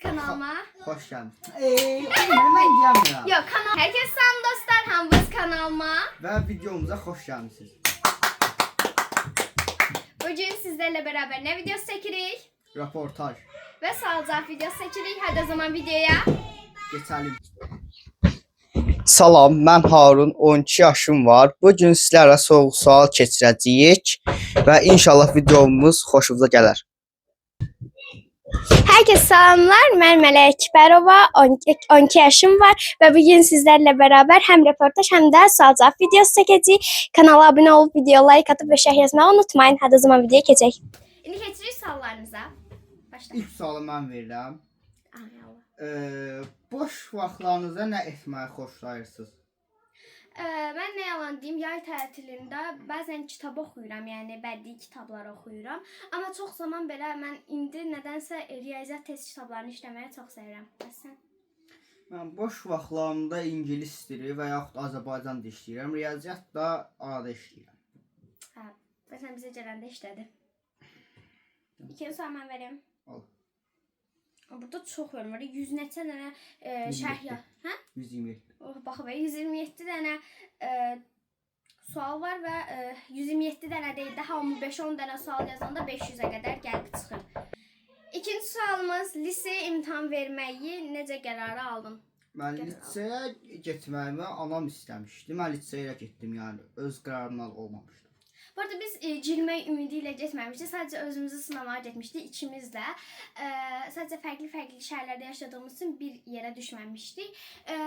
kanalıma. Hoş geldin. Ben gelmiyorum. Yok kanal. Herkes selam dostlar hamımız kanalıma. Ve videomuza hoş geldiniz. Bugün sizlerle beraber ne videosu çekirik? Röportaj. Ve sağlıcak videosu çekirik. Hadi o zaman videoya Geçelim. Salam, ben Harun, 12 yaşım var. Bugün sizlərlə soğuk sual keçirəcəyik və inşallah videomuz xoşunuza gələr. Herkese selamlar. Ben Melek Ekberova. 12 yaşım var. Ve bugün sizlerle beraber hem röportaj hem de sağlıcak videosu çekeceğiz. Kanala abone olup video like atıp ve şerh yazmayı unutmayın. Hadi o zaman videoya geçelim. Şimdi geçirik suallarınıza. Başla. İlk sualı mən verirəm. Ay Allah. Boş vaxtlarınızda nə etməyi xoşlayırsınız? Ben ne yalan deyim, yay tətilində bəzən kitab oxuyuram, yəni bədii kitablar oxuyuram. Amma çox zaman belə mən indi nədənsə riyaziyyat test kitablarını işləməyi çox sevirəm. Sən? Mən boş vaxtlarımda ingilis dili və yaxud Azərbaycan dili işləyirəm. Riyaziyyat da arada işləyirəm. Hə, məsələn bizə gələndə işlədi. İkinci sual mən verim. Al. Burada çox var. 100 neçə dənə şərh ya. Hə? 127. Oh, bax və 127 dənə sual var və 127 dənə deyil də hamı 5-10 dənə sual yazanda 500-ə qədər gəlib çıxır. İkinci sualımız lise imtahan verməyi necə qərarı aldın? Mən liseyə getməyimi anam istəmişdi. Mən liseyə getdim, yəni öz qərarımdan olmamışdı. Bu arada biz cilmək ümidi ilə getməmişdik. Sadəcə özümüzü sınamağa getmişdik ikimiz də. Sadəcə fərqli şəhərlərdə yaşadığımız üçün bir yerə düşməmişdik.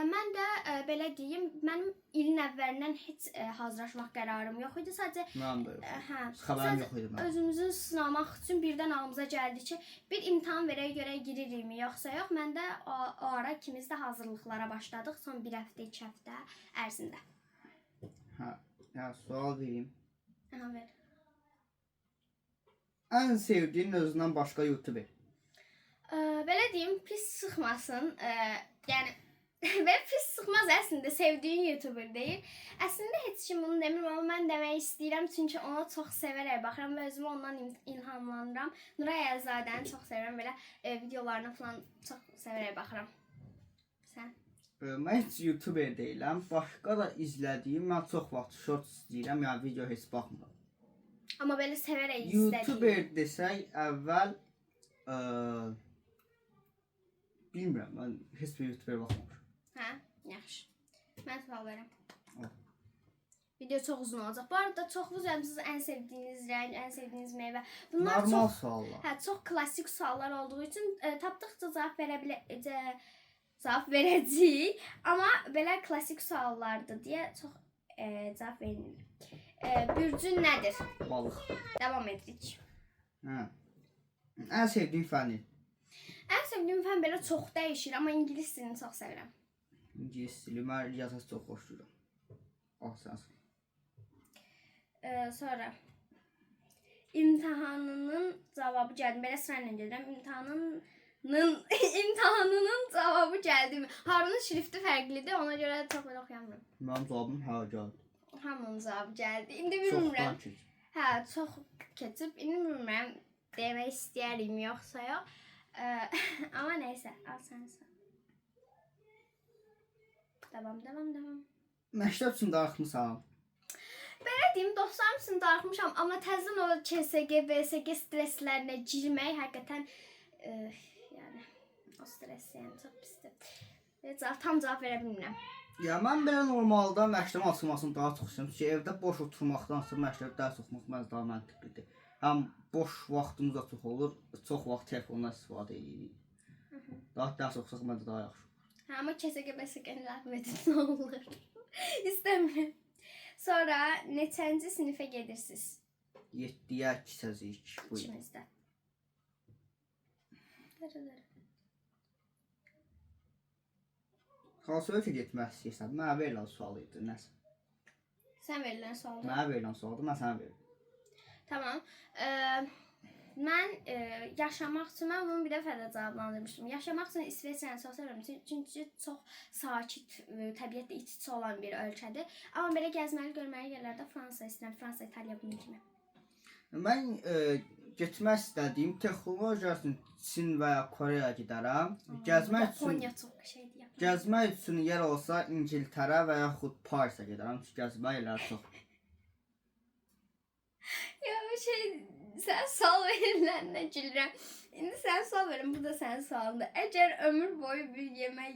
Mən də belə deyim, mənim ilin əvvəlindən heç hazırlaşmaq qərarım yox idi. Sadəcə Mənim də yox. Hə, Xəbərim yox idi mənim. Özümüzü sınamaq üçün birdən ağlımıza gəldi ki, bir imtahan verə-görə giririkmi, yoxsa yox. Mən də o ara ikimiz də hazırlıqlara başladıq. Son 1 həftə, 2 həftə ərzində. Hə, yəni sual vereyim. Aha, ver. Ən sevdiyin özündən başqa YouTuber? Belə deyim, pis sıxmasın. Yəni və pis sıxmaz əslində, sevdiyin YouTuber deyil. Əslində heç kim bunu demir, amma mən demək istəyirəm çünki ona çox sevərək baxıram və özümü ondan ilhamlanıram. Nuray Əlzadəni çox sevirəm, belə videolarına falan çox sevərək baxıram. Sən? Mən heç YouTuber deyiləm. Başqa da izlədiyim, mən çox vaxt short izləyirəm, yəni video heç baxmıram. Amma belə sevərək izlədiyim. YouTuber desək əvvəl bilmirəm, mən heç bir YouTuber baxmamışam. Hə, yaxşı. Mən sual verim. Al. Video çox uzun olacaq. Bu arada çoxlu siz ən sevdiyiniz rəng, ən sevdiyiniz meyvə. Bunlar Normal çox suallar. Hə, çox klassik suallar olduğu üçün tapdıqca cavab verəcəyik. Amma belə klassik suallardır deyə çox cavab vermirik. Bürcün nədir? Balıq. Davam edirik. Hə. Ən sevdiyim fənn. Ən sevdiyim fən belə çox dəyişir, amma ingilis dilini çox sevirəm. İngilis dili, mən riyaziyyatı çox xoşlayıram. Ah, sən. Sonra imtahanının cavabı gəldi. Belə sırayla gedirəm. İmtahanının cavabı gəldi. Harunun şrifti fərqlidir, ona görə çox belə oxuyamıram. Mənim cavabım hə gəldi. Hamının cavabı gəldi. İndi bilmirəm. Hə, çox keçib. İndi bilmirəm demək istəyərim yoxsa yox. Amma nəysə, al sən. Davam. Məktəb üçün darıxmısan? Belə deyim, dostlarım üçün darıxmışam, amma təzədən o KSG, BSG stresslərinə girmək həqiqətən yəni o stress yəni çox pisdir. Tam cavab verə bilmirəm. Ya mən belə normalda məktəbin açılmasını daha çox istəyirəm. Çünki evdə boş oturmaqdansa məktəbdə dərs oxumaq məncə daha məntiqlidir. Həm boş vaxtımız da çox olur, çox vaxt telefondan istifadə edirik. Daha dərs oxusaq məncə daha yaxşı olur. Hə, amma KSG, BSG-ni ləğv edin, nə olur? İstəmirəm. Sonra neçənci sinifə gedirsiniz? 7-yə keçəcəyik bu il. İkimizdə. Hansı ölkə getmək istəyirsən? Mənə verilən sual idi, nəsə? Sən verilən sualdır. Mənə verilən sualdır, mən sənə verirəm. Tamam. Mən yaşamaq üçün, mən bunu bir dəfə də cavablandırmışdım. Yaşamaq üçün İsveçrəni çox sevirəm. Çünki çox sakit, təbiətdə iç-içə olan bir ölkədir. Amma belə gəzməli, görməli yerlərdə Fransa istəyirəm. Fransa, İtaliya bunun kimi. Mən getmək istədiyim texnologiya üçün Çin və ya Koreya gedərəm. Japonya çox şeydir. Gəzmək üçün yer olsa İngiltərə və yaxud Parisə gedərəm. Çünki gəzmək yerləri çox. Ya sən sual verilənə gülürəm. İndi sən sual verin, bu da sənin sualındır. Əgər ömür boyu bir yemək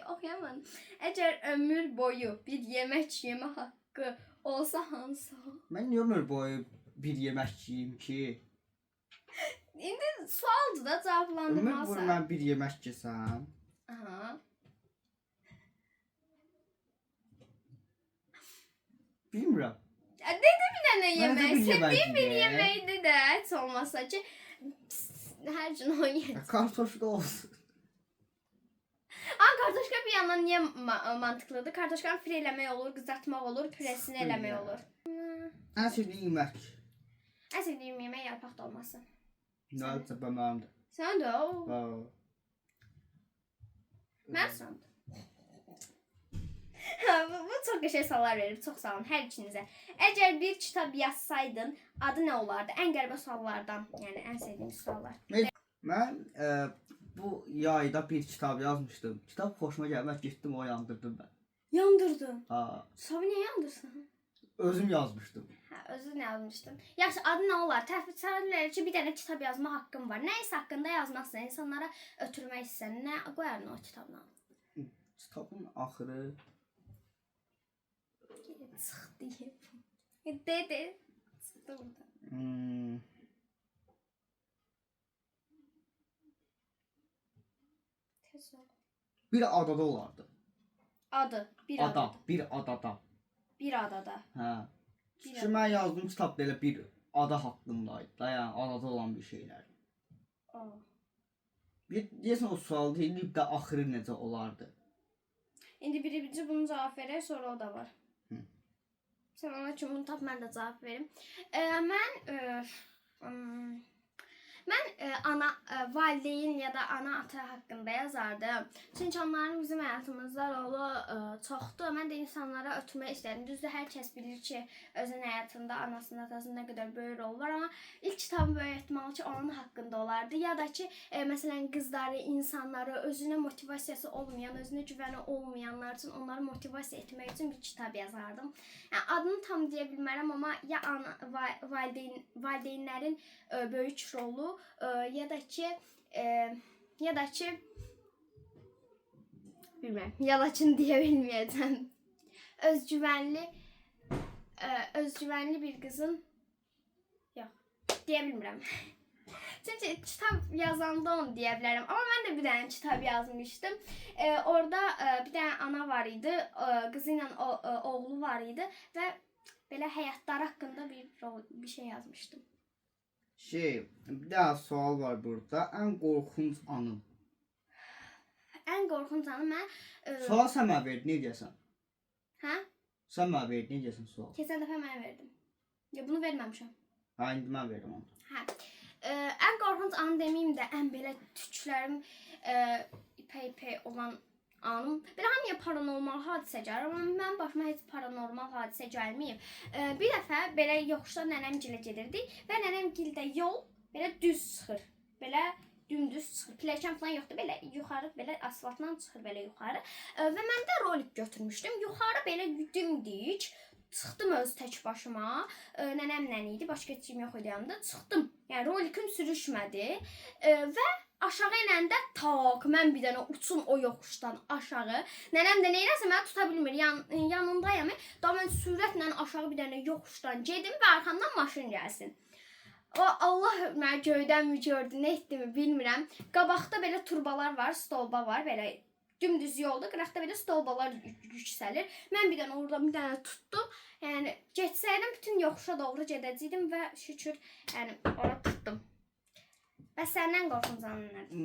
oxuyamadım. Əgər ömür boyu bir yemək yemə haqqı olsa hansı? Mən niyə ömür boyu bir yemək yeyim ki? İndi sualdır da cavablandırmalısan. Ömür boyu mən bir yemək yesəm. Aha. Bilmirəm. Dedi bir dənə Mən də yemək. bir yemək Sevdiğim bir yeyəm. yeməkdir də, heç olmasa ki hər gün o yer. Kartoşka olsun. Kartoşka bir yandan niyə mantıqlıdır? Kartoşkanı fire eləmək olur, qızartmaq olur, püresini eləmək olur. Ən sevdiyim yemək. Ən sevdiyim yemək yarpaq dolması. Nədir mənim də. Sən də o. Ha. Mən sandım. Bu çox qəşəng suallar verib, çox sağ olun hər ikinizə. Əgər bir kitab yazsaydın, adı nə olardı? Ən qəribə suallardan, yəni ən sevdiyim suallar. Mən bu yayda bir kitab yazmışdım. Kitab xoşuma gəlmək getdim o yandırdım mən. Yandırdın. Ha, Kitabı niyə yandırsan? özüm yazmışdım. Hə, özün yazmışdın. Yaxşı, adı nə olar? Təfsirlər ki, bir dənə kitab yazma haqqın var. Nə isə haqqında yazmaqsan, insanlara ötürmək istəsən, nə qoyardın o kitabdan? Kitabın axırı Çıxdı. Dedi. Çıxdı burada. Tez ol. bir adada olardı. Adı. Bir Ada, adada. bir adada. Bir adada. Hə. Bir Çünki mən yazdığım kitab belə bir ada haqqındaydı da, yəni adada olan bir şeylər. Oh. Bir deyəsən o sual deyil, də axırı necə olardı? İndi birinci bunu cavab verək, sonra o da var. Hı. Sən ona kimi bunu tap, mən də cavab verim. Mən ana valideyn ya da ana ata haqqında yazardım. Çünki onların bizim həyatımızda rolu çoxdur. Mən də insanlara ötürmək istərdim. Düzdür, hər kəs bilir ki, özünün həyatında anasının, atasının nə qədər böyük rolu var, amma ilk kitabım böyük ehtimal ki, onun haqqında olardı. Ya da ki, məsələn, qızları, insanları, özünə motivasiyası olmayan, özünə güvəni olmayanlar üçün onları motivasiya etmək üçün bir kitab yazardım. Yəni, adını tam deyə bilmərəm, amma ya valideynlərin böyük rolu ya da ki bilmirəm, yalaçın deyə bilməyəcəm. Özgüvənli bir qızın deyə bilmirəm. Çünki kitab yazanda onu deyə bilərəm. Amma mən də bir dənə kitab yazmışdım. Orada bir dənə ana var idi, qızı ilə oğlu var idi və belə həyatları haqqında bir şey yazmışdım. Bir daha sual var burada. Ən qorxunc anım. Ən qorxunc anım mən... Sual sən mənə verdin, ne deyəsən? Hə? Sən mənə verdin, ne deyəsən sual? Keçən dəfə mən verdim. Ya bunu verməmişəm. Ha, indi mən verdim onu. Hə. Ən qorxunc anım deməyim də, ən belə tüklərim ipək olan anım. Belə hamıya paranormal hadisə gəlir, amma mənim başıma heç paranormal hadisə gəlməyib. Bir dəfə belə yoxuşda nənəmgilə gedirdik və nənəmgildə yol belə düz çıxır. Belə dümdüz çıxır. Pilləkən falan yoxdur. Belə yuxarı, belə asfaltdan çıxır belə yuxarı. Və mən də rolik götürmüşdüm. Yuxarı belə dimdik çıxdım öz tək başıma. Nənəmlə idi, başqa heç kim yox idi yanımda. Çıxdım. Yəni rolikim sürüşmədi və aşağı enəndə tak, mən bir dənə uçum o yoxuşdan aşağı. Nənəm də neyləsə məni tuta bilmir, yanındayam. Daha mən sürətlə aşağı bir dənə yoxuşdan gedim və arxamdan maşın gəlsin. Allah mənə göydən mi gördü, nə etdimi bilmirəm. Qabaqda belə turbalar var, stolba var, belə dümdüz yolda, qıraqda belə stolbalar yüksəlir. Mən bir dənə oradan bir dənə tutdum. Yəni getsəydim bütün yoxuşa doğru gedəcəydim və şükür, yəni ora tutdum. Bəs səndən qorxunc anın nədir?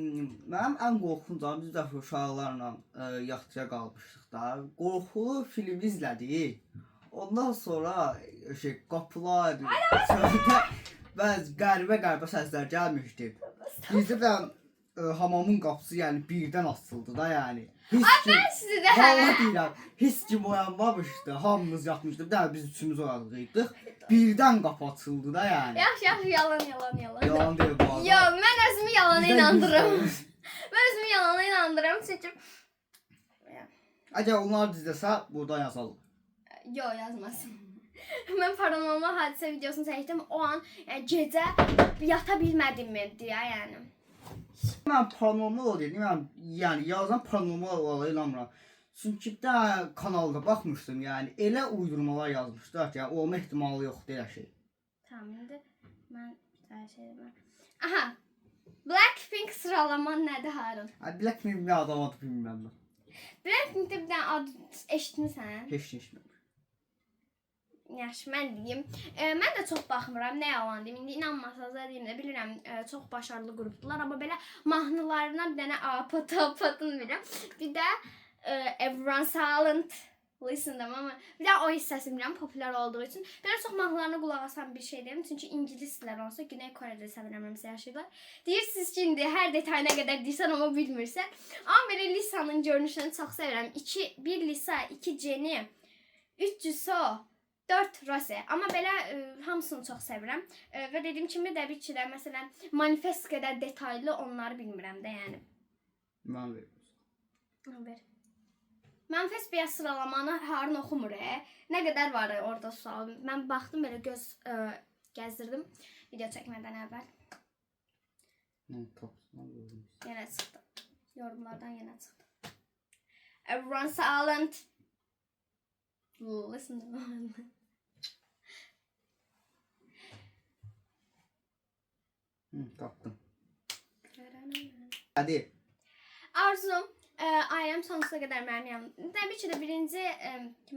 Mənim ən qorxunc anım, biz dəfə uşaqlarla yaxçıya qalmışdıq da. Qorxulu film izlədik. Ondan sonra qapılar, bəzi qəribə səslər gəlmişdi. Bizdə hamamın qapısı yəni birdən açıldı da yəni. Hiç kim, Sizi də vallahi deyirəm, hiç kim oyanmamışdı. Hamımız yatmışdı. Bir dənə biz üçümüz oyandıq. Birdən qapı açıldı da yəni. yaxşı, yalan. Yalan deyil bu arada. Yo, mən özümü yalana Bizdən inandırıram. yüz Mən özümü yalana inandırıram çünki Əgər onlar düzdəsə burada yazalım. yo, yazmasın. Mən paranormal hadisə videosunu çəkdim. O an gecə yata bilmədim deyə yəni. Mən paranormal olayım. Mən yəni yazan paranormal olaya inanmıram. Çünki bir dənə kanalda baxmışdım, yəni elə uydurmalar yazmışlar ki, yəni olma ehtimalı yoxdur elə şey. Tamam, indi mən bir tane şey deməm. Aha. Blackpink sıralaman nədir Harun? Blackpink bir adam adı bilmirəm mən. Blackpinkdə bir dənə ad eşitmisən? Heç eşitməmişəm. Yaxşı, mən deyim. Mən də çox baxmıram, nə yalan deyim. İndi inanmasanız da deyim də bilirəm, çox başarılı qrupdular, amma belə mahnılarına bir dənə apatını bilirəm. Bir də Everyone Silent Listen'dım, amma bir də o hissəsi bilirəm, populyar olduğu üçün. Belə çox mahnılarına qulaq asan bir şey deyim, çünki ingilislər olsa Güney Kore'də səbirləməmsə yaşayırlar. Deyirsiniz ki, indi hər detayına qədər deyirsən, amma bilmirsən. Amma belə Lisa'nın görünüşünü çox sevirəm. 1 Lisa, 2 Jennie, 3 Jisoo, 4 Rose. Amma belə hamısını çox sevirəm. Və dediyim kimi təbii ki də məsələn Manifest qədər detaylı onları bilmirəm də yəni. Mən verirəm. Manifest bir sıralamanı Harun oxumur. Nə qədər var orada sual. Mən baxdım belə göz gəzdirdim video çəkmədən əvvəl. Yenə çıxdı. Yorumlardan yenə çıxdı. Everyone silent. Listen to me. Tapdım. Hadi. Arzum, ailəm sonsuza qədər mənim yanımda. Təbii ki də birinci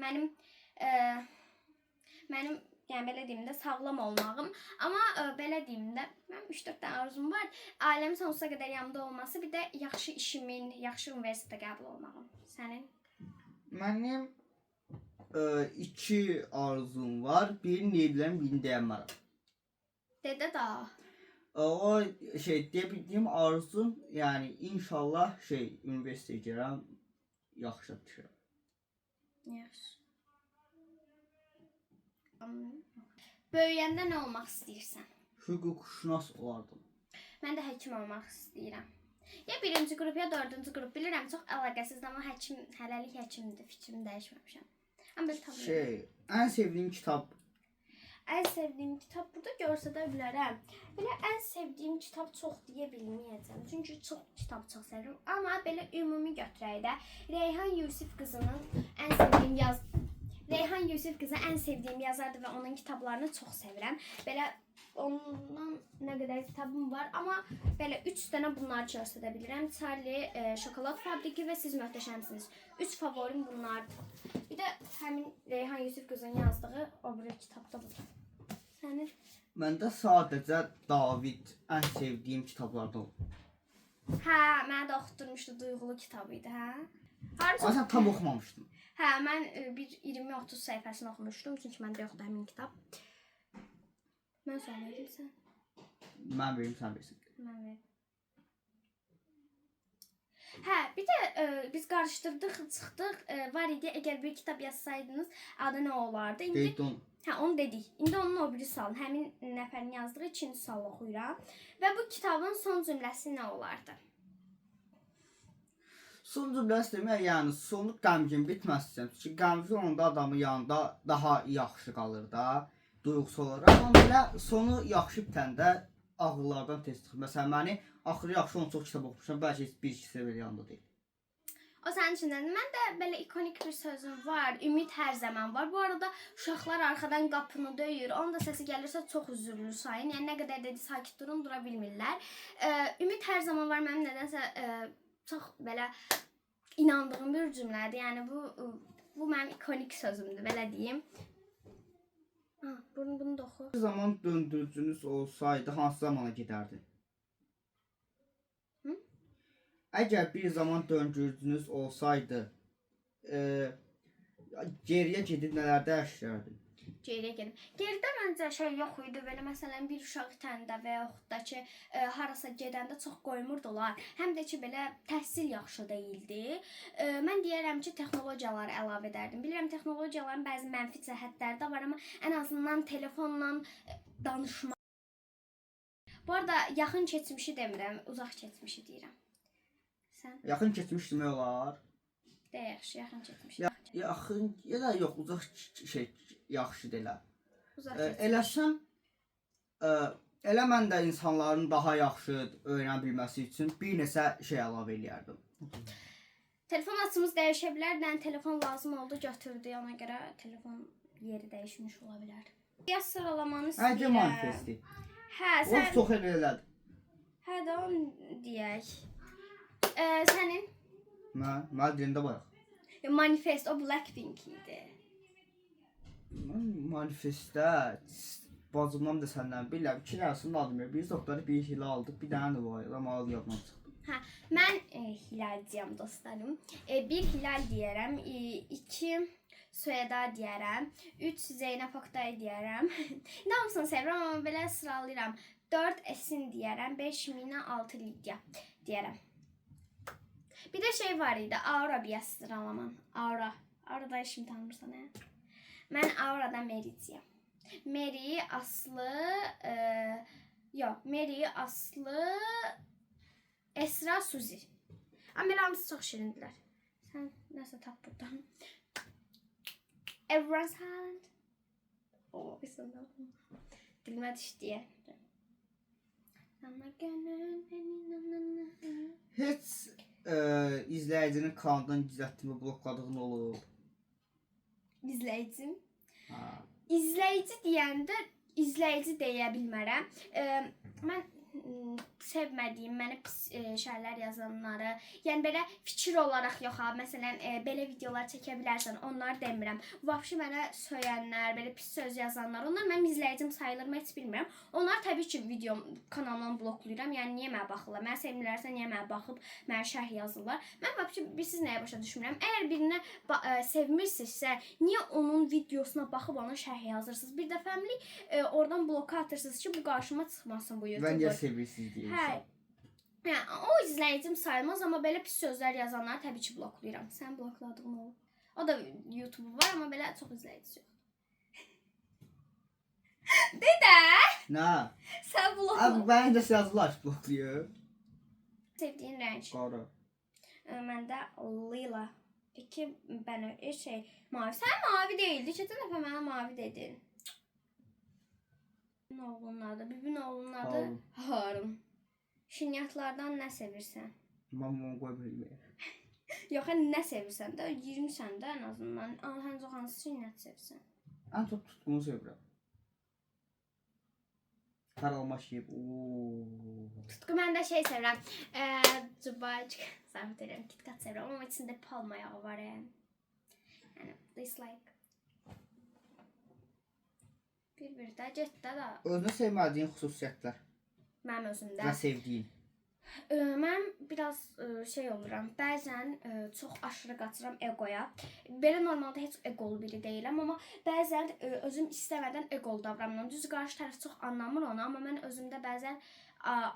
mənim yəni belə deyim də sağlam olmağım. Amma belə deyim də mənim 3-4 dənə arzum var. Ailəm sonsuza qədər yanımda olması, bir də yaxşı işimin, yaxşı universitetə qəbul olmağım. Sənin? Mənim 2 arzum var. Birini evlənəm, birini deyəmərəm. Dedə da. O şey deyə arzum, yəni inşallah universitetə girəm, yaxşı düşərəm. Yaxşı. Böyüyəndə nə olmaq istəyirsən? Hüquqşünas olardım. Mən də həkim olmaq istəyirəm. Ya 1-ci qrup, ya 4-cü qrup. Bilirəm, çox əlaqəsiz, amma hələlik həkimdir, fikrimi dəyişməmişəm. Amma belə tabii. Ən sevdiyim kitab. Ən sevdiyim kitab burada görsədə bilərəm. Belə ən sevdiyim kitab çox deyə bilməyəcəm. Çünki çox kitab çox sevirəm. Amma belə ümumi götürək də Reyhan Yusif qızının ən sevdiyim yazardır və onun kitablarını çox sevirəm. Belə ondan nə qədər kitabım var, amma belə 3 dənə bunları göstərə bilirəm. Charlie, Şokolad Fabriki və Siz Möhtəşəmsiniz. 3 favorim bunlardır. Bir də həmin Reyhan Yusif qızının yazdığı o bir kitabda budur. Sənin? Məndə sadəcə David ən sevdiyim kitablardan oldu. Hə, mənə də oxutdurmuşdu, duyğulu kitabı idi, hə? Amma sən tam oxumamışdın. Hə, mən bir 20-30 səhifəsini oxumuşdum, çünki məndə yoxdur həmin kitab. Mən sən verirsən? Mən verim, sən versin. Mən verim. Hə, bir də biz qarışdırdıq, çıxdıq. Var idi, əgər bir kitab yazsaydınız, adı nə olardı? Deyildi onu. Hə, onu dedik. İndi onun o biri sual, həmin nəfərin yazdığı 2-ci sualı oxuyuram. Və bu kitabın son cümləsi nə olardı? Son cümləsi demək, yəni sonu qəmgin bitməsin. Çünki qəmgin olanda adamın yanında daha yaxşı qalır da, duyğusu olaraq. Amma belə sonu yaxşı bitəndə ağıllardan tez çıxır. Məsələn, məni axırı yaxşı olan çox kitab oxumuşam, bəlkə heç bir kitab belə yanında deyil. O sənin içindədir. Mən də belə ikonik bir sözüm var. Ümid hər zaman var. Bu arada uşaqlar arxadan qapını döyür. Onun da səsi gəlirsə çox üzürlü sayın. Yəni nə qədər dedi sakit durun, dura bilmirlər. Ümid hər zaman var. Mənim nədənsə çox belə inandığım bir cümlədir. Yəni bu mənim ikonik sözümdür, belə deyim. Ha, bunu da oxu. Bir zaman döndürücünüz olsaydı hansı zamana gedərdi? Əgər bir zaman döndürücünüz olsaydı, geriyə gedib nələr dəyişdirdin? geriyə gedim. Geridə məncə şey yox idi. Belə məsələn bir uşaq itəndə və yaxud da ki, harasa gedəndə çox qoymurdular. Həm də ki, belə təhsil yaxşı deyildi. Mən deyərəm ki, texnologiyaları əlavə edərdim. Bilirəm, texnologiyaların bəzi mənfi cəhətləri də var, amma ən azından telefonla danışmaq. Bu arada yaxın keçmişi demirəm, uzaq keçmişi deyirəm. Sən? Yaxın keçmiş demək olar. Yaxşı, yaxın keçmişi. Yaxın, ya da yox, uzaq şey yaxşı deyil. Uzaq keçmiş. Eləsəm, elə mən də insanların daha yaxşı öyrənə bilməsi üçün bir neçə şey əlavə eləyərdim. Telefon açımız dəyişə bilər. Mən telefon lazım oldu, götürdü. Ona görə telefon yeri dəyişmiş ola bilər. Ya sıralamanı istəyirəm. Hə, manifesti. Hə, O sən... çox elədi. Hə, də onu deyək. Sənin? Mən dilində bayaq. Manifest, o Blackpink idi. Mən manifestdə bacımdan da səndən bilirəm. 2 dənəsinin adını bir doktoru bir hilə aldıq. Bir dənə də var, amma adı yadımdan çıxdı. Hə, mən Hilal deyəm dostlarım. 1 Hilal deyərəm, 2 Süheyda deyərəm, 3 Zeynəb Oktay deyərəm. İndi hamısını sevirəm, amma belə sıralayıram. 4 Esin deyərəm, 5 Mina, 6 Lidya deyərəm. Bir də şey var idi, Aura bir sıralaman. Aura. Aura'da işimi tanımırsan, hə? Mən Aura'da Mary deyəm. Mary, Aslı, Mary, Aslı, Esra, Suzi. Amma belə hamısı çox şirindilər. Sən nəsə tap buradan. Everyone's silent. Bir sonunda. Dilimə düşdü deyə. Heç izləyicinin kanaldan gizlətdiyimi blokladığın olub? İzləyicim? Ha. İzləyici deyəndə izləyici deyə bilmərəm. Mən sevmədiyim, mənə pis şeylər yazanları, yəni belə fikir olaraq yox ha, məsələn, belə videolar çəkə bilərsən, onları demirəm. Vəbşi mənə söyənlər, belə pis söz yazanlar, onlar mənim izləyicim sayılır mı, heç bilmirəm. Onlar təbii ki, videom kanalımdan bloklayıram, yəni niyə mənə baxırlar, mənə sevmirlərsə niyə mənə baxıb, mənə şərh yazırlar. Mən vəbşi, siz nəyə başa düşmürəm, əgər birini sevmirsinizsə, niyə onun videosuna baxıb ona şərh yazırsınız? Bir dəfəmlik oradan bloka atırsınız ki, bu qarşıma çıxmasın bu YouTuber. Və niyə sevirsiniz deyirsən? Hə, o izləyicim sayılmaz, amma belə pis sözlər yazanları təbii ki, bloklayıram. Sən blokladığın olub. O da YouTube var, amma belə çox izləyicisi yox. Dedə! Nə? Sən blokladın. Mənim də yazılar bloklayır. Sevdiyin rəng? Qara. Məndə lila. Peki, mavi. Sən mavi deyildi. Keçən dəfə mənə mavi dedin. Oğlunun adı, bibin oğlunun adı Harun. Şinyatlardan nə sevirsən? Mən bunu qoy bilməyəm. Yox, nə sevirsən də, 20-sən də ən azından. Ən çox hansı şinyat sevirsən? Ən çox tutqunu sevirəm. Qaralmaş yeyib. Tutqu mən də şey sevirəm. Cubacıq, zahmet edirəm, KitKat sevirəm. Amma içində palma yağı var. Yəni, dislike. Bir də, getdə də. Özünü sevmədiyin xüsusiyyətlər. Mənim özümdə. Və sevdiyin. Mən biraz şey oluram, bəzən çox aşırı qaçıram egoya. Belə normalda heç egolu biri deyiləm, amma bəzən özüm istəmədən egolu davranıram. Düz qarşı tərəf çox anlamır onu, amma mən özümdə bəzən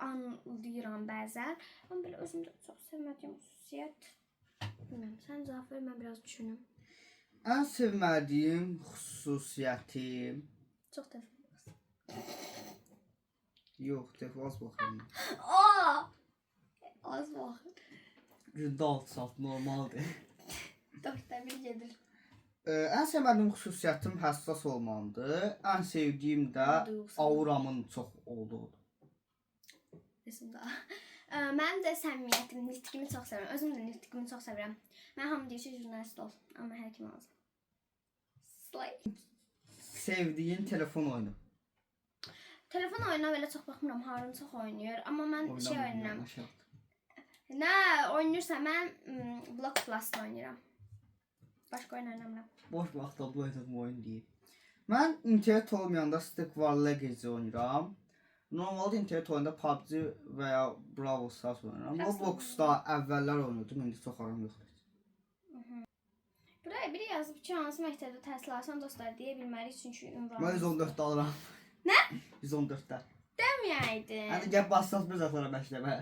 anlayıram bəzən. Amma belə özümdə çox sevmədiyim xüsusiyyət. Bilməm, sən cavab ver, mən biraz düşünüm. Ən sevmədiyim xüsusiyyətim. Çox telefon. Yox, telefon az baxıram. Az baxır. Gündə 6 saat normaldır. 4-də 1 gedir. Ən sevmədiyim xüsusiyyətim həssas olmamdır. Ən sevdiyim də auramın çox olduğudur. Resimdə. Mənim də səmimiyyətim, nitqimi çox sevirəm. Özüm də nitqimi çox sevirəm. Mən hamı deyir ki, jurnalist ol, amma həkim olacam. Slay. Sevdiyin telefon oyunu. Telefon oyununa belə çox baxmıram, Harun çox oynayır, amma mən şey oynayıram. Nə oynayırsa mən Block Plus oynayıram. Başqa oyun oynamıram. Boş vaxtda oynadığım oyun deyil. Mən internet olmayanda Stick War Legacy oynayıram. Normalda internet oyunda PUBG və ya Brawl Stars oynayıram. Robloxda əvvəllər oynuyordum, indi çox aram yoxdur. Buraya biri yazıb ki, hansı məktəbdə təhsil alsan dostlar deyə bilmərik çünki Mən ünvanımız 114 alıram. Nə? 114-də. deməyəydin. Hadi gəl bassaz bir zaxlara məktəbə.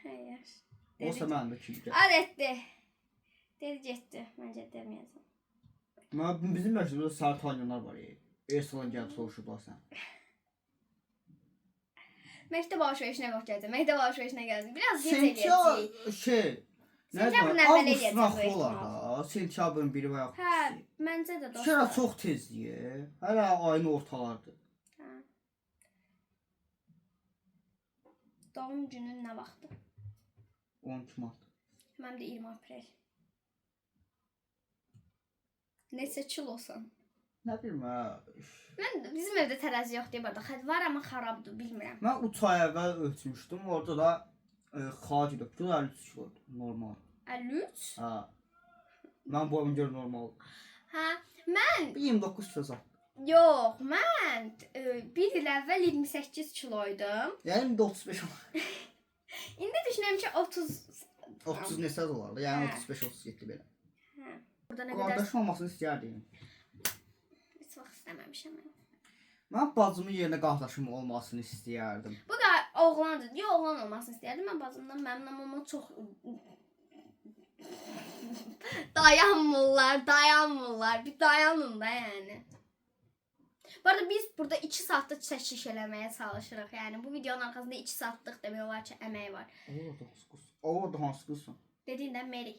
Hayır. Olsa mənim də kimi gəl. Adetdi. Dedi getdi. Məncə deməyəcəm. Bizim məktəbdə sarı tanıyonlar var. Ersalan gəlib soruşublar sən. Məktəb alışverişinə qoş gələcəm. Məktəb alışverişinə gəldim. Biraz gec Sentyabr eləyəcəyik. şey. Sentyabrın əvvəli Avqustun eləyəcəm bu axırı olar ehtimal. da. Sentyabrın 1-i və yaxud Hə, 2-si. məncə də Şəra dostlar. çox tezdir. Hələ ayın ortalardır. Hə. Doğum günün nə vaxtı? 12 mart. Mənim də 20 aprel. Neçə kilosan? Nə bilim hə. Bizim evdə tərəzi yox deyə burada. Xətt var amma xarabdır, bilmirəm. Mən 3 ay əvvəl ölçmüşdüm. Orada da xaç idi. 53 kilodur. Normal. 53? Hə. Mən boyum görə normal. Hə, mən 29 kilo zat. yox, mən 1 il əvvəl 28 kiloydum. Yəni indi 35 olar. İndi düşünürəm ki 30 30 neçə olardı? Yəni Hə. 35-37 belə. Hə. Burada nə qədər Qardaşım olmasını istəyərdim. heç vaxt istəməmişəm. Mən bacımın yerinə qardaşım olmasını istəyərdim. Bu da oğlandır. Yox, oğlan olmasını istəyərdim. Mən bacımdan məmnunam amma çox dayanmırlar. Bir dayanın da yəni. Bu arada biz burada 2 saatda çəkiş eləməyə çalışırıq. Yəni bu videonun arxasında 2 saatlıq demək olar ki, əmək var. O da hansı qızsın? Dediyin də Mary.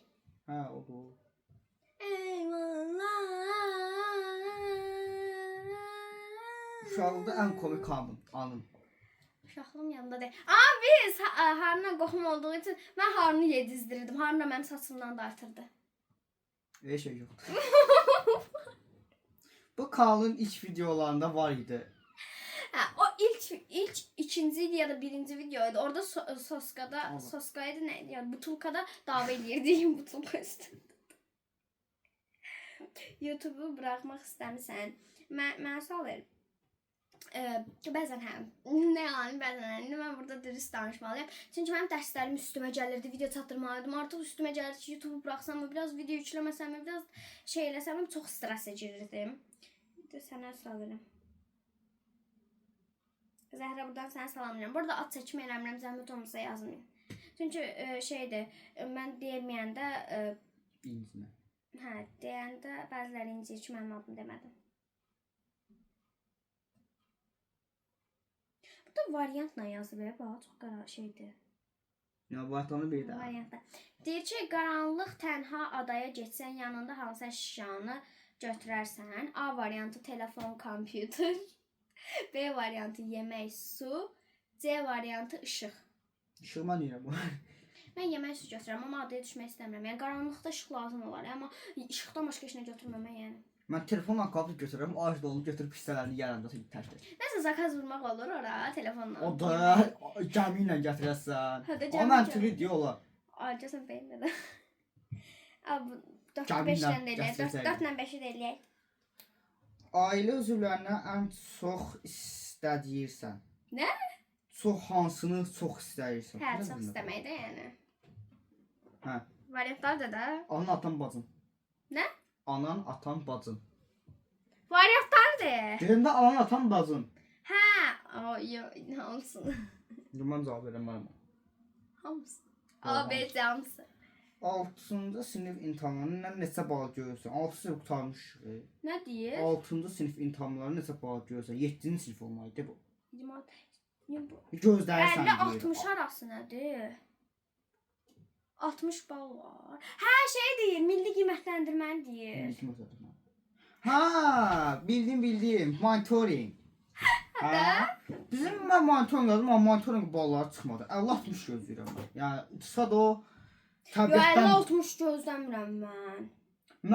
Hə, o da o. Uşaqlıqda ən komik anım. Uşaqlığım yanında deyil. Amma biz Haruna qohum olduğu üçün mən Harunu yedizdirirdim. Haruna mənim saçımdan dartırdı. Heç şey yoxdur. Bu kanalın ilk videolarında var idi. Hə, o ilk ikinci idi ya da birinci videoydu. Orada Soskada, Soskaydı neydi? Yani Butulkada dava eləyirdik Butulka üstündə. YouTube'u bırakmaq istəmirsən. Mən sual verim. Bəzən hə, nə yalan, bəzən hə. İndi mən burada dürüst danışmalıyam. Çünki mənim dərslərim üstümə gəlirdi, video çatdırmalıydım. Artıq üstümə gəlirdi ki, YouTube'u bıraxsam mı, biraz video yükləməsəm mi, biraz şey eləsəm mi, çox stress girirdim. Sənə sual verim. Zəhra, buradan sənə salamlayıram. Burada ad çəkimi eləmirəm, zəhmət olmasa yazmayın. Çünki şeydir, mən deyəməyəndə İncimə. hə, deyəndə bəziləri incir ki, mənim adımı demədim. Burada variantla yazıb, bax, çox qara şeydir. Ya vaxtını bir də. Variantla. Deyir ki, qaranlıq tənha adaya getsən, yanında hansı əşyanı götürərsən? A variantı telefon, kompüter. B variantı yemək, su. C variantı işıq. İşıq mən deyirəm bu. Mən yemək, su götürürəm, amma adaya düşmək istəmirəm. Yəni qaranlıqda işıq lazım olar, amma işıqdan başqa heç nə götürməmək yəni. Mən telefonla kablo götürürəm, ağac dolu götürüb hissələrini yanımda tərk. Nəsə zakaz vurmaq olur ora telefonla. O da gəmi ilə gətirəsən. Hə də O gəmi məntiqli deyil olar. Acəsən beyinlə də. Abi 4-5 Gəminlə dən də eləyək. 4-lə 5-i də eləyək. Ailə üzvlərinə ən çox istəyirsən. Nə? Çox hansını çox istəyirsən? Hə, çox istəmək də yəni. Hə. Variantlar da da. Anan, atan, bacın. Nə? Anan, atan, bacın. Variantlar da. Dedim də anan, atan, bacın. Hə, o yo, hamısı. Mən cavab verəm. Hamısı. A, B, C hamısı. 6-cı sinif imtahanlarına neçə bal görürsən? 6 sinif qurtarmışıq. Nə deyir? 6-cı sinif imtahanlarına neçə bal görürsən? 7-ci sinif olmalıdır bu. 50 Gözləyirsən deyir. 60 arası nədir? 60 bal var. Hə, şey deyir, milli qiymətləndirməni deyir. Ha, bildim. Monitoring. Ha? Bizim mən monitoring yazdım, amma monitoring balları çıxmadı. 50-60 gözləyirəm mən. Yəni çıxsa da o Yo, təbiətdən 50-60 gözləmirəm mən.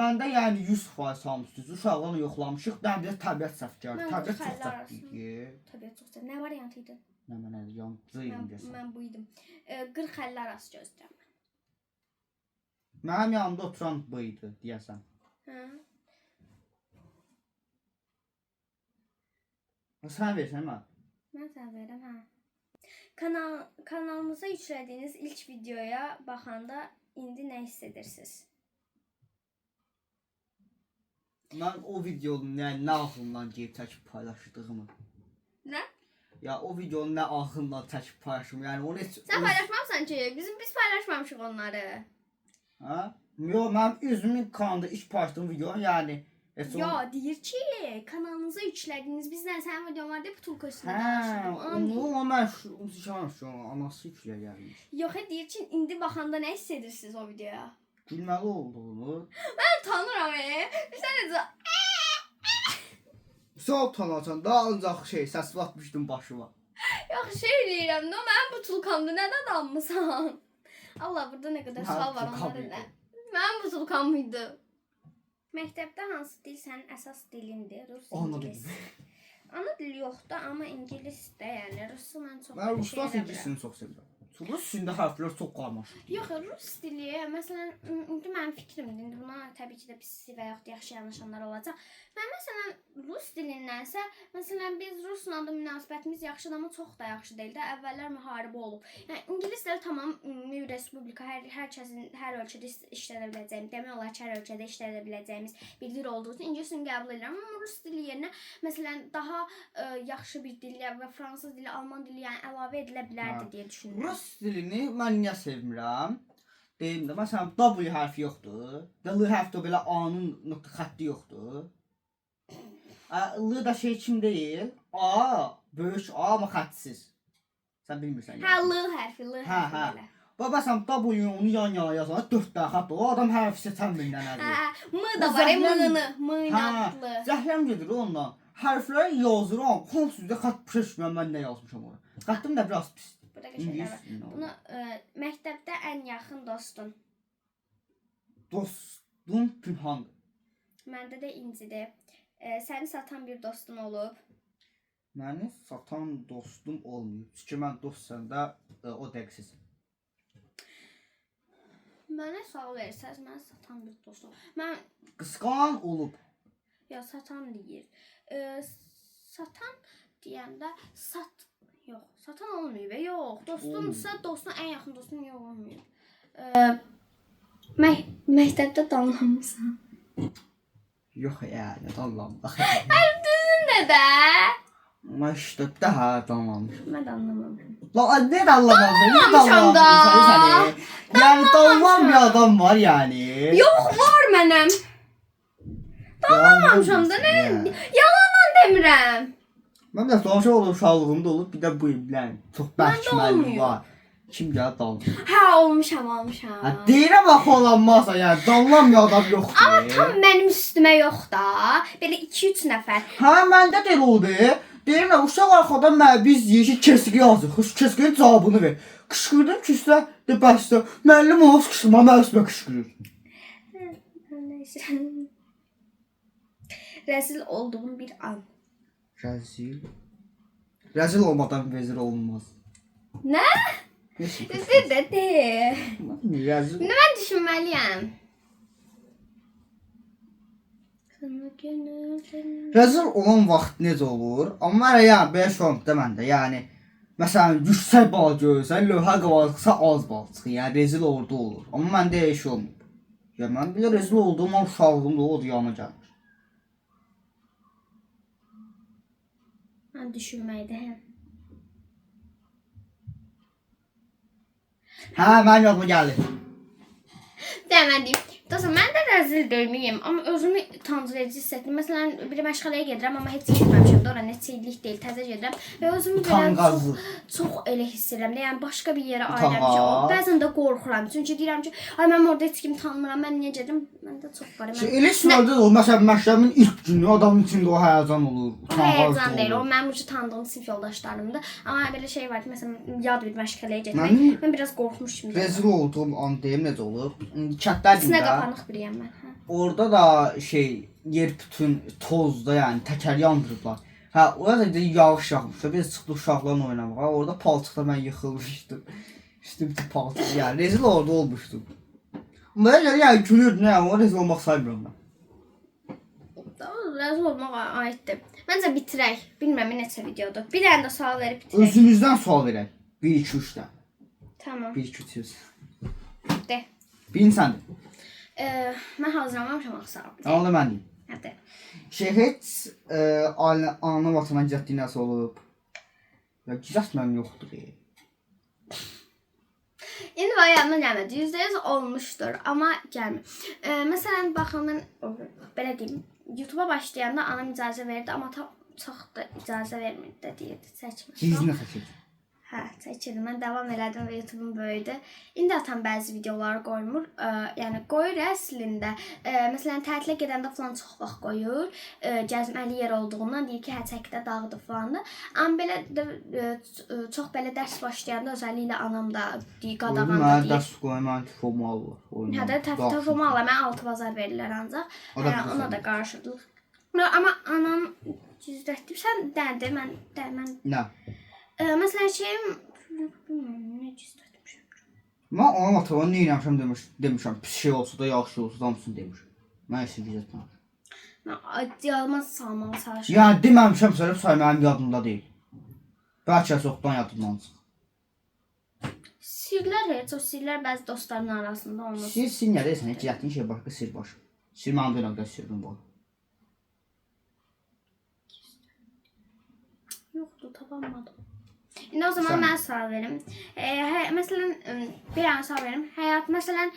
məndə yəni 100% hamısı. Uşaqlarla yoxlamışıq. Dəmdə təbiət səhvkarı. Mən Təbiət bu çox xəllər səhvdir. Təbiət çox sevdim. Nə variantı idi? Nə mənə yancıyım desən. Mən bu idim. 40 50 arası gözləyirəm. Mənim yanımda oturan bu idi deyəsən. Hə. Sən versən mən. Mən sənə verirəm, hə. Kanalımıza yüklədiyiniz ilk videoya baxanda indi nə hiss edirsiniz? Mən o videonun nə ağlımdan gəlib çəkib paylaşdığımı. Nə? Ya o videonun nə ağlımdan çəkib paylaşım. Yəni onu heç Sən paylaşmamısan ki, biz paylaşmamışıq onları. Ha? Yo, mən özümün kanalında ilk paylaşdığım video, yəni Yo, deyir ki, kanalınıza yüklədiniz. Bizlə sənin videon var deyə butulka üstündə hə, danışırdım. onu mən şu anası yüklə gəlmiş. Yox, deyir ki, indi baxanda nə hiss edirsiniz o videoya? Gülməli olduğunu. Mən tanıram, Bir sən necə? Sağ utanacan da ancaq səs atmışdım başıma. Yox, deyirəm, no, mənim butulkamda nədən almısan? Allah, burada nə qədər sual var onları nə? Mənim butulkam idi. Məktəbdə hansı dil sənin əsas dilindir? Rus, ingilis. Ana dili yoxdur, amma ingilis də, yəni rusca mən çox Mən rusca ingilisini çox sevirəm. Rus dilində hərflər çox qarmaşıqdır. Yox, rus dili, məsələn, indi mənim fikrimdir. İndi buna təbii ki də pis və yaxud yaxşı yanaşanlar olacaq. Mən məsələn rus dilindənsə, məsələn biz rusla da münasibətimiz yaxşıdır, amma çox da yaxşı deyil də. Əvvəllər müharibə olub. Yəni ingilis dili tamam ümumi respublika, hər kəsin hər ölkədə işlədə biləcəyimiz, demək olar ki, hər ölkədə işlədə biləcəyimiz bir dil olduğu üçün ingilisini qəbul edirəm. Amma rus dili yerinə məsələn daha yaxşı bir dil və fransız dili, alman dili yəni əlavə edilə bilərdi deyə düşünürəm. Rus dilini mən niyə sevmirəm? Deyim də, məsələn, W hərfi yoxdur. L hərfdə belə A-nın nöqtə xətti yoxdur. L da şey kim deyil? A, böyük A amma xəttsiz. Sən bilmirsən. Hə, L hərfi, L hərfi belə. Məsələn, W-nu yan-yana yazanda 4 dənə xətt olur. Adam hərfi seçən bilinənədir. Hə, M da var, M-nı, M-natlı. Zəhləm gedir ondan. Hərfləri yazıram, hamısında xətt pişirməm, mən nə yazmışam ora. Xəttim də biraz pis. Burada qəşənglər var. Bunu məktəbdə ən yaxın dostun. Dostum Pünhandır. Məndə də İncidir. Səni satan bir dostun olub. Məni satan dostum olmayıb. Çünki mən dostsan da o dəqiqsiz. Mənə sual versəz, mən satan bir dostum. Mən Qısqan olub. ya satan deyir. Satan deyəndə yox, satan olmayıb. Yox, dostumsa dostun ən yaxın dostun yox olmayıb. Məktəbdə danlamısan. Yox yəni, danlanmaq. Düzün də də. Məktəbdə hə danlanmışam. Mən danlamamışam. Lan nə danlamamışam? Danlamamışam da. Yəni danlanan bir adam var yəni. Yox, var mənim. Danlamamışam da nə? Yalandan demirəm. Mən də danışa olub uşaqlığımda olub, bir də bu illər çox bərk müəllim var. Kim gəlib danlıyor? Hə, olmuşam. Hə, deyirəm axı olanmazsa, yəni danlanmıyor adam yoxdur. Amma tam mənim üstümə yox da. Belə 2-3 nəfər. Hə, məndə də elə oldu. Deyirəm, uşaq arxadan biz deyir ki, keski yazır. Keskinin cavabını ver. Qışqırdım ki, üstə də bəsdə. Müəllim olsa qışqırma, mən üstümə qışqırır. Nəysə. Rəzil olduğum bir an. Rəzil olmadan vezir olunmaz. Nə? Düzdür də de. Rəzil. İndi mən düşünməliyəm. Rəzil olan vaxt necə olur? Amma yəni belə şey olmur da məndə. Yəni məsələn yüksək bal görsən, lövhə qabalıqsa az bal çıxır. Yəni rezil orada olur. Amma məndə elə şey olmur. Ya mən belə rezil olduğum an uşaqlığımda o yana gəlir. Mən düşünməkdəyəm. Hə, mən yadıma gəldi. Demədim. Dostum, mən də rəzil deyilmiyim, amma özümü tanrı edici hiss etdim. Məsələn, bir məşğələyə gedirəm, amma heç getməmişəm də ora, neçə illik deyil, təzə gedirəm və özümü belə çox elə hiss edirəm. Yəni başqa bir yerə ayrılmışam. Bəzən də qorxuram. Çünki deyirəm ki, ay mən orada heç kimi tanımıram, mən niyə gedirəm? Məndə çox var. Elə sınavda da olur. Məsələn, məktəbin ilk günü adamın içində o həyəcan olur. Həyəcan deyil, o mənim üçün tanıdığım sinif yoldaşlarımdır. Amma belə şey var ki, məsələn, yad bir məşğələyə getmək, mən biraz qorxmuşum. Rezil olduğum an deyim necə olur? Kəndlərimdə qapanıq biriyəm mən. Orada da yer bütün tozda, yəni təkər yandırıblar. Hə, orada da yağış yağmışdı. Biz çıxdıq uşaqlarla oynamağa. Orada palçıqda mən yıxılmışdım. İşte bütün palçıq. Yəni rezil orada olmuşdum. Mənə görə yəni gülürdüm, yəni o rezil olmaq saymıram mən. Rezil olmağa aiddir. Məncə bitirək. Bilmirəm neçə videodur. Bir dənə də sual verib bitirək. Özümüzdən sual verək. 1 2 3 dən. Tamam. 1 2 3. De. Birin səndə. Mən hazırlamamışam axı. Onu da mən deyim. şeylərdir. Heç ana vatana gizlətdiyi nəsə olub? Ya gizlətməm yoxdur. İndi var yanına gəlmədi. %100 olmuşdur, amma gəlmir. Məsələn, baxın, mən belə deyim, YouTube-a başlayanda anam icazə verdi, amma çox da icazə vermirdi də deyirdi, çəkmə. Gizlinə çəkir. Hə, çəkirdim. Mən davam elədim və YouTube-um böyüdü. İndi atam bəzi videoları qoymur. Yəni qoyur əslində. Məsələn, tətilə gedəndə falan çox vaxt qoyur. Gəzməli yer olduğundan deyir ki, hə çəkdə dağıdı falan da. Amma belə çox belə dərs başlayanda özəlliklə anam da deyir, qadağan da deyir. Dərs qoyman fomu alır. Hə də fomu alır. Mən 6 bazar verirlər ancaq. Ona da qarşıdıq. Amma anam gizlətdi. Sən dəndi, mən Nə? Məsələn, şeyim nə gizlətmişəm. Mən ona matematik nə eləmişəm demişəm. Pis şey olsa da, yaxşı olsa da hamısını demişəm. Mən heç gizlətməm. Mən yadıma salmağa çalışıram. Yəni deməmişəm sənə, say mənim yadımda deyil. Bəlkə çoxdan yadımdan çıxır. Sirlər heç, o sirlər bəzi dostların arasında olmaz. Sir nə deyirsən? Heç yatdığın şey başqa, sir başqa. Sir mənim də nə sirrim var. Yoxdur, tapamadım. İndi o zaman mən sual verim. Məsələn, bir an sual verim. Həyat, məsələn,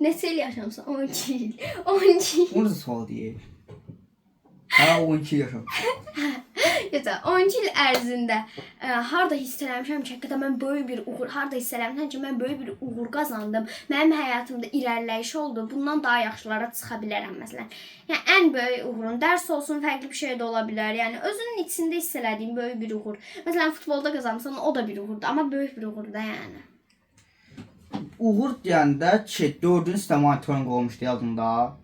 neçə il yaşamısan? 12 il. 12 il. O necə sual deyir? Hə, 12 il yaşamışam. Yoxsa 12 il ərzində harda hiss eləmişəm ki, həqiqətən mən böyük bir uğur, harda hiss eləmişəm ki, mən böyük bir uğur qazandım. Mənim həyatımda irəliləyiş oldu. Bundan daha yaxşılara çıxa bilərəm məsələn. Yəni ən böyük uğurun dərs olsun, fərqli bir şey də ola bilər. Yəni özünün içində hiss elədiyin böyük bir uğur. Məsələn, futbolda qazanmısan, o da bir uğurdur, amma böyük bir uğur da yəni. Uğur deyəndə 4-cü sinifdə monitoring olmuşdu yadında.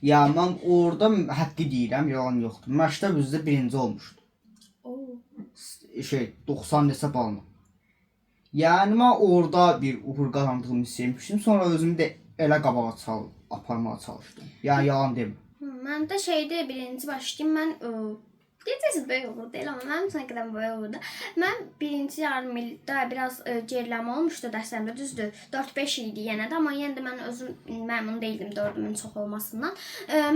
Yəni mən orada həqqi deyirəm, yalan yoxdur. Məktəb üzrə birinci olmuşdu. 90 neçə balına. Yəni mən orada bir uğur qazandığımı hiss etmişdim. Sonra özümü də elə qabağa aparmağa çalışdım. Yəni yalan demir. Mən də şeydə birinci başlayım. Mən deyəcəksiniz böyük uğur deyil, amma mənim üçün qədər böyük uğurdur. Mən birinci yarım ildə biraz geriləmə olmuşdu dərslərimdə, düzdür. 4-5 il idi yenə də, amma yenə də mən özüm məmnun deyildim 4-ümün çox olmasından.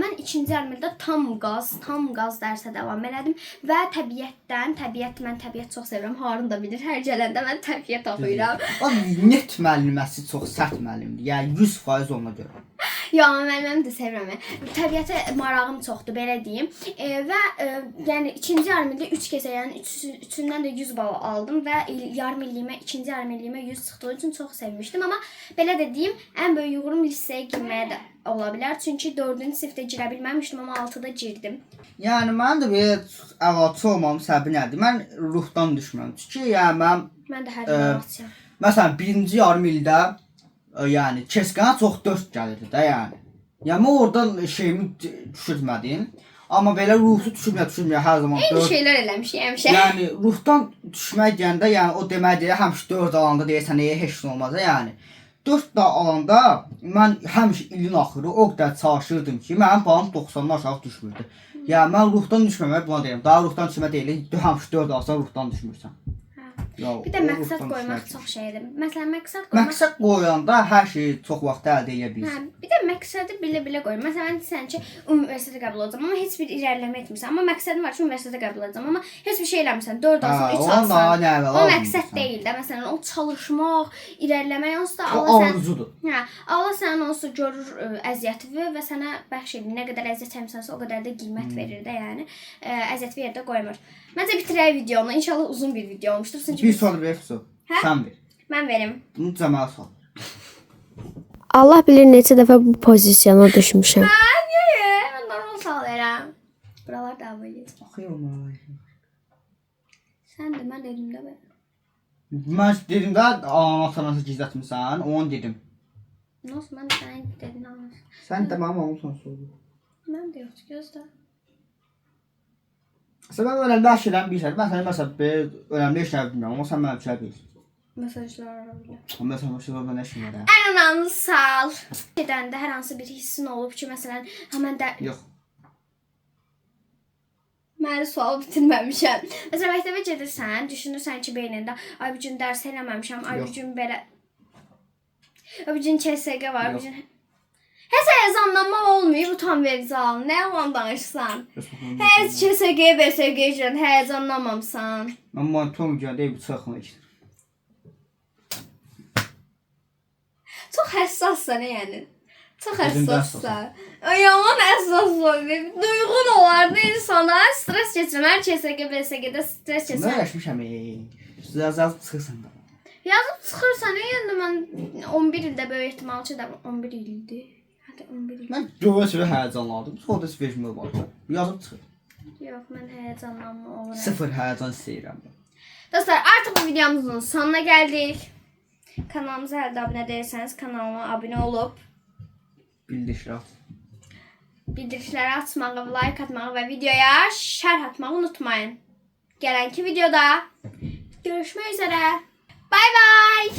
Mən ikinci yarım ildə tam qaz dərsə davam elədim və mən təbiət çox sevirəm. Harun da bilir, hər gələndə mən təbiət oxuyuram. O net müəlliməsi çox sərt müəllimdir. Yəni 100% ona görə. Ya, müəllimimi də sevirəm. Təbiətə marağım çoxdur, belə deyim. Və yəni ikinci yarım ildə 3 kəsə, yəni üçündən də 100 bal aldım və yarım illiyimə, ikinci yarım illiyimə 100 çıxdığı üçün çox sevmişdim. Amma belə də deyim, ən böyük uğurum liseye girməyə də ola bilər. Çünki 4-cü sinifdə girə bilməmişdim, amma 6-da girdim. Yəni mən də belə əlaçı olmamın səbəbi nədir? Mən ruhdan düşmürəm. Çünki yəni mən də hər gün əlaçıyam. Məsələn, birinci yarım ildə yəni keçqana çox 4 gəlirdi də yəni. Yəni oradan şeyimi düşürmədim. Amma belə ruhu düşürməyə hər zaman 4. Eyni şeylər eləmişik həmişə. Yəni ruhdan düşmək deyəndə, yəni o deməkdir, həmişə 4 alanda deyirsən, heç nə olmaz yəni. 4 da alanda mən həmişə ilin axırı o qədər çalışırdım ki, mənim balım 90-dan aşağı düşmürdü. Yəni mən ruhdan düşməmək buna deyirəm. Daha ruhdan düşmə deyil, həmişə 4 alsan ruhdan düşmürsən. Bir də məqsəd qoymaq çox şeydir. Məsələn, məqsəd qoyanda hər şeyi çox vaxt əldə edə bilirsən. Bir də məqsədi bilə-bilə qoy. Məsələn, sən ki, universitetə qəbul olacağam, amma heç bir irəliləmə etmirsən. Amma məqsədin var ki, universitetə qəbul olacağam, amma heç bir şey eləmirsən. 4 alsan, 3 alsan. O məqsəd deyil də. Məsələn, o çalışmaq, irəliləmək onsuz da Allah arzudur. Hə, Allah sənin onsuz görür əziyyətini və sənə bəxş edir. Nə qədər əziyyət çəkmisənsə, o qədər də qiymət verir də, yəni. Əziyyət bir yerdə qoymur. Məncə bitirək videonu. İnşallah uzun bir video olmuşdur. Bir soru ver, sən ver. Mən verim. Bunu Cəməl sor. Allah bilir neçə dəfə bu pozisiyona düşmüşəm. Mən normal sual verəm. Buralar da böyle. Baxıyorum. Sən də, mən dedim də belə. Mən dedim də, anatanası gizlətmirsən, onu dedim. Nasıl, mən də sənə dedim anasın. Sən də mənim onu sonra sordun. Mən də yoxdur, gözlə. Sən mən önəmli şeylərini bilirsən. Mən sənə məsələn, önəmli şeyləri bilmirəm, amma sən mənə bir şey bilirsən. Mesajlar arabiyyə. Məsələn, nə işin var? Ən önəmli sual. Gedəndə hər hansı bir hissin olub ki, məsələn, mən də... Yox. Mən sual bitirməmişəm. Məsələn, məktəbə gedirsən, düşünürsən ki, beynində, ay bu gün dərs eləməmişəm, ay bu gün belə... Ay bu gün KSG var, bu gün... Heç həyəcanlanma olmuyor bu tam verici al. Nə yalan danışsan? Heç KSG, BSG üçün həyəcanlanmamısan. Mən monitorum gəldək bıçaqla işlədim. Çox həssassan yəni. Çox Özüm də həssassan. Yaman həssas olur. Duyğun olardı insana. Stres keçirən KSG, BSG-də stres Mən keçirən. yaşmışam. Yazıb çıxırsan da. Yazıb çıxırsan, yəni mən 11 ildə böyük ehtimal ki, 11 ildir. Hətta 11 il. Mən göyə-göyə həyəcanlandım. Sonra da vecmə var. Yazıb çıxır. Yox, mən həyəcanlanma oluram. Sıfır həyəcan istəyirəm. Dostlar, artıq bu videomuzun sonuna gəldik. Kanalımıza hələ də abunə deyilsəniz, kanalıma abunə olub bildirişləri açmağı, like atmağı və videoya şərh atmağı unutmayın. Gələnki videoda görüşmək üzrə. Bay bay.